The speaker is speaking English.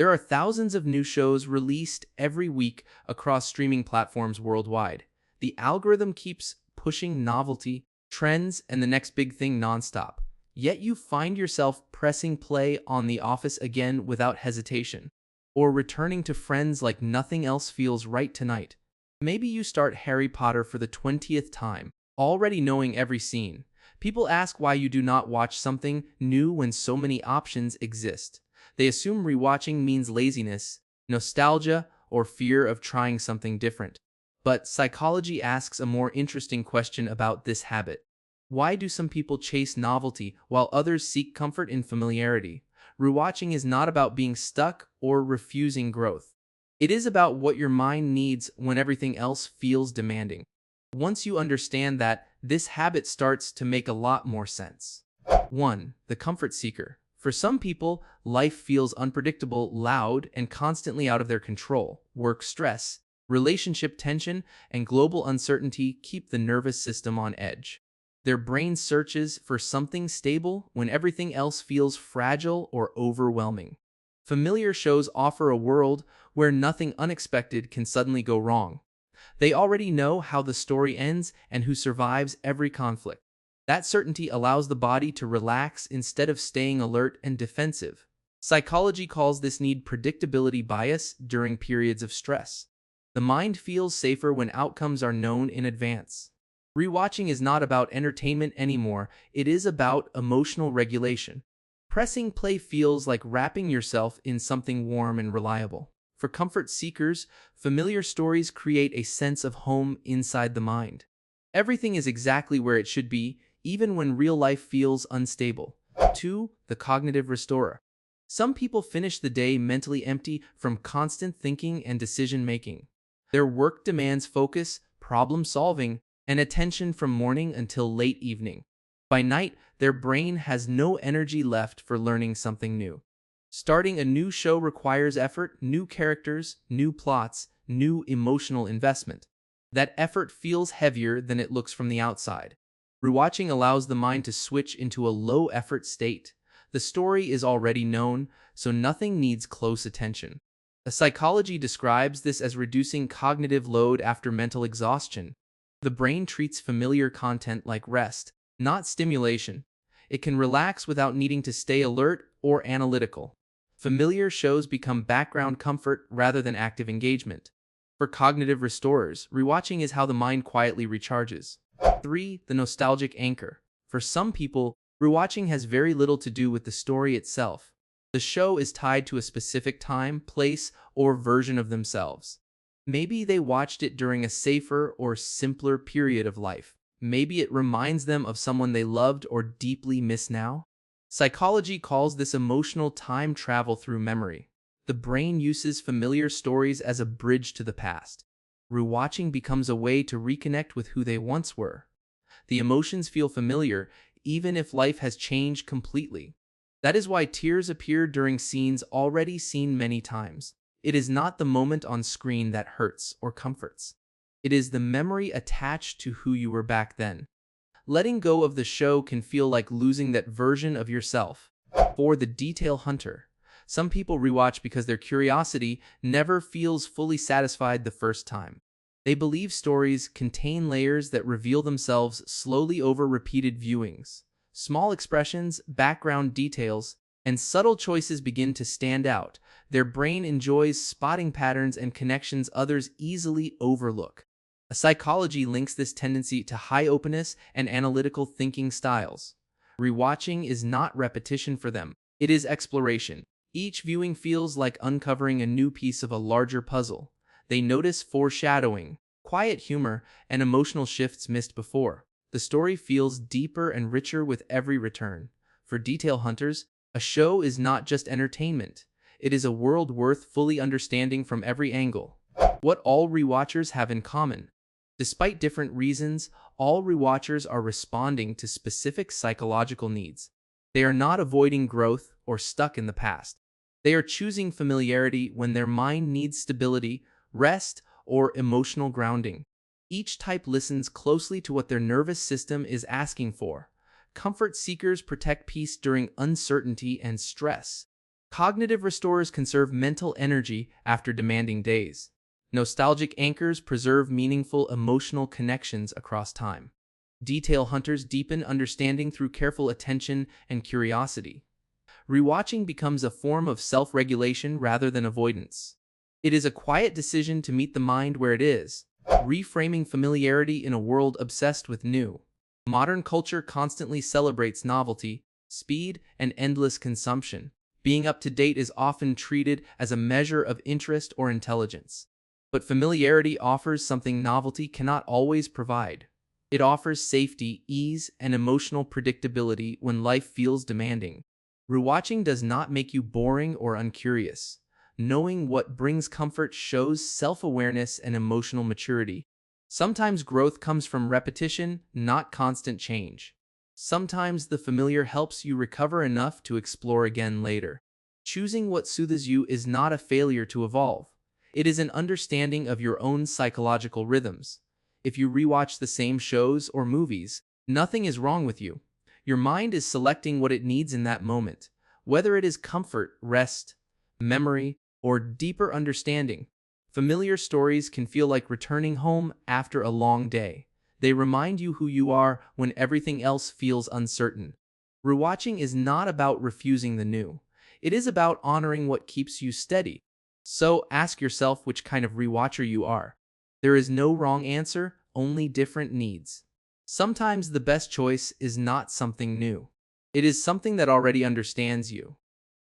There are thousands of new shows released every week across streaming platforms worldwide. The algorithm keeps pushing novelty, trends, and the next big thing nonstop. Yet you find yourself pressing play on The Office again without hesitation, or returning to Friends like nothing else feels right tonight. Maybe you start Harry Potter for the 20th time, already knowing every scene. People ask why you do not watch something new when so many options exist. They assume rewatching means laziness, nostalgia, or fear of trying something different. But psychology asks a more interesting question about this habit. Why do some people chase novelty while others seek comfort in familiarity? Rewatching is not about being stuck or refusing growth. It is about what your mind needs when everything else feels demanding. Once you understand that, this habit starts to make a lot more sense. 1. The comfort seeker. For some people, life feels unpredictable, loud, and constantly out of their control. Work stress, relationship tension, and global uncertainty keep the nervous system on edge. Their brain searches for something stable when everything else feels fragile or overwhelming. Familiar shows offer a world where nothing unexpected can suddenly go wrong. They already know how the story ends and who survives every conflict. That certainty allows the body to relax instead of staying alert and defensive. Psychology calls this need predictability bias during periods of stress. The mind feels safer when outcomes are known in advance. Rewatching is not about entertainment anymore, it is about emotional regulation. Pressing play feels like wrapping yourself in something warm and reliable. For comfort seekers, familiar stories create a sense of home inside the mind. Everything is exactly where it should be, even when real life feels unstable. 2. The cognitive restorer. Some people finish the day mentally empty from constant thinking and decision-making. Their work demands focus, problem-solving, and attention from morning until late evening. By night, their brain has no energy left for learning something new. Starting a new show requires effort, new characters, new plots, new emotional investment. That effort feels heavier than it looks from the outside. Rewatching allows the mind to switch into a low-effort state. The story is already known, so nothing needs close attention. A psychology describes this as reducing cognitive load after mental exhaustion. The brain treats familiar content like rest, not stimulation. It can relax without needing to stay alert or analytical. Familiar shows become background comfort rather than active engagement. For cognitive restorers, rewatching is how the mind quietly recharges. 3. The nostalgic anchor. For some people, rewatching has very little to do with the story itself. The show is tied to a specific time, place, or version of themselves. Maybe they watched it during a safer or simpler period of life. Maybe it reminds them of someone they loved or deeply miss now. Psychology calls this emotional time travel through memory. The brain uses familiar stories as a bridge to the past. Rewatching becomes a way to reconnect with who they once were. The emotions feel familiar, even if life has changed completely. That is why tears appear during scenes already seen many times. It is not the moment on screen that hurts or comforts. It is the memory attached to who you were back then. Letting go of the show can feel like losing that version of yourself. For the detail hunter, some people rewatch because their curiosity never feels fully satisfied the first time. They believe stories contain layers that reveal themselves slowly over repeated viewings. Small expressions, background details, and subtle choices begin to stand out. Their brain enjoys spotting patterns and connections others easily overlook. A psychology links this tendency to high openness and analytical thinking styles. Rewatching is not repetition for them, it is exploration. Each viewing feels like uncovering a new piece of a larger puzzle. They notice foreshadowing, quiet humor, and emotional shifts missed before. The story feels deeper and richer with every return. For detail hunters, a show is not just entertainment. It is a world worth fully understanding from every angle. What all rewatchers have in common. Despite different reasons, all rewatchers are responding to specific psychological needs. They are not avoiding growth or stuck in the past. They are choosing familiarity when their mind needs stability, rest, or emotional grounding. Each type listens closely to what their nervous system is asking for. Comfort seekers protect peace during uncertainty and stress. Cognitive restorers conserve mental energy after demanding days. Nostalgic anchors preserve meaningful emotional connections across time. Detail hunters deepen understanding through careful attention and curiosity. Rewatching becomes a form of self-regulation rather than avoidance. It is a quiet decision to meet the mind where it is, reframing familiarity in a world obsessed with new. Modern culture constantly celebrates novelty, speed, and endless consumption. Being up to date is often treated as a measure of interest or intelligence. But familiarity offers something novelty cannot always provide. It offers safety, ease, and emotional predictability when life feels demanding. Rewatching does not make you boring or uncurious. Knowing what brings comfort shows self-awareness and emotional maturity. Sometimes growth comes from repetition, not constant change. Sometimes the familiar helps you recover enough to explore again later. Choosing what soothes you is not a failure to evolve. It is an understanding of your own psychological rhythms. If you rewatch the same shows or movies, nothing is wrong with you. Your mind is selecting what it needs in that moment, whether it is comfort, rest, memory, or deeper understanding. Familiar stories can feel like returning home after a long day. They remind you who you are when everything else feels uncertain. Rewatching is not about refusing the new. It is about honoring what keeps you steady. So ask yourself which kind of rewatcher you are. There is no wrong answer, only different needs. Sometimes the best choice is not something new. It is something that already understands you.